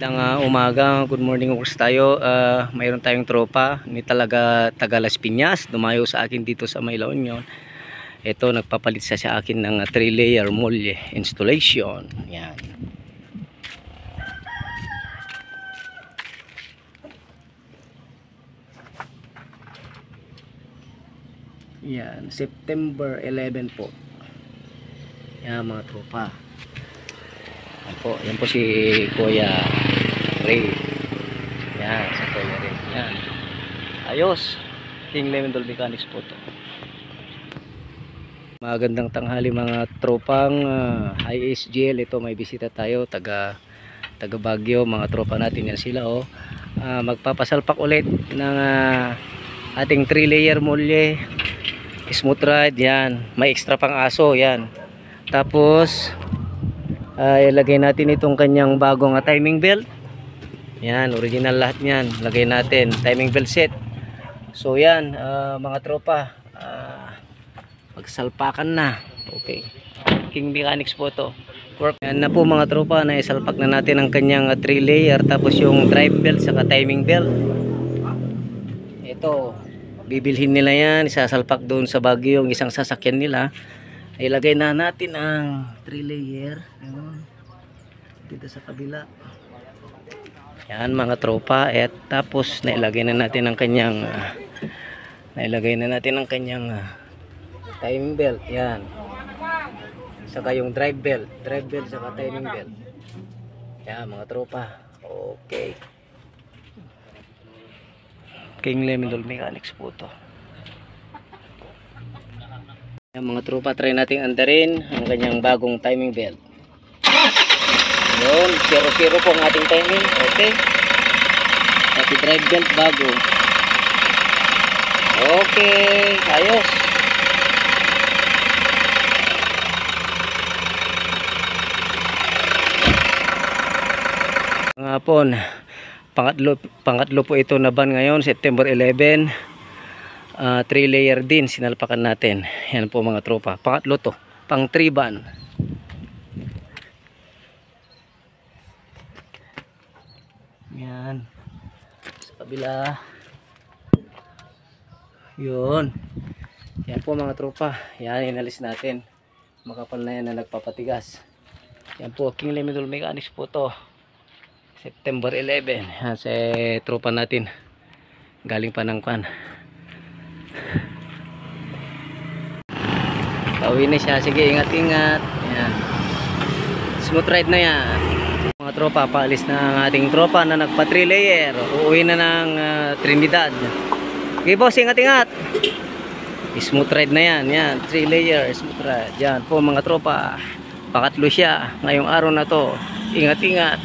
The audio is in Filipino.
Umaga, good morning works tayo. Mayroon tayong tropa ni talaga taga Las Piñas, dumayo sa akin dito sa may La Union. Ito, nagpapalit siya sa akin ng 3-layer molye installation. Yan. Yan, September 11 po. Yan mga tropa. Yan po si Kuya Ray. Yan, si Kuya Ray. Yan. Ayos. King Lemendol Mechanics po to. Magandang tanghali mga tropang ISGL. Ito may bisita tayo taga Baguio, mga tropa natin yan sila oh. Magpapasalpak ulit ng ating 3-layer molye smooth ride. Yan, may extra pang aso yan. Tapos ilagay natin itong kanyang bagong timing belt. Yan, original lahat yan. Lagay natin timing belt set. So yan mga tropa, magsalpakan na. Okay, King Mechanics po to. Work yan na po mga tropa, na isalpak na natin ang kanyang 3-layer. Tapos yung drive belt saka timing belt, ito bibilhin nila yan, isasalpak doon sa Baguio yung isang sasakyan nila. Ilagay na natin ang 3-layer dito sa kabila. Yan mga tropa. At tapos nailagay na natin ang kanyang timing belt. Yan, saka yung drive belt saka timing belt. Yan mga tropa. Okay, King Lemendol Mechanics po to. Yan mga tropa, try nating andarin ang kanyang bagong timing belt. Yun, 0-0 po ang ating timing. Okay, pati drive belt bago. Okay, ayos. Ngapon, pangatlo po ito na ban ngayon, September 11. 3-layer din sinalpakan natin. Yan po mga tropa, pangatlo to, pang 3 ban. Yan sa kabila. Yun, yan po mga tropa. Yan, inalis natin, makapal na yan na nagpapatigas. Yan po, King Lemendol Mechanics po to, September 11. Yan sa tropa natin, galing pa ng kan. Pauwi na siya. Sige, ingat-ingat. Yan, smooth ride na yan mga tropa. Paalis na ang ating tropa na nagpa 3-layer. Uuwi na ng Trinidad. Okay boss, ingat-ingat. Smooth ride na yan. Yan, 3-layer smooth ride. Yan po mga tropa, pangatlo siya ngayong araw na to. Ingat-ingat.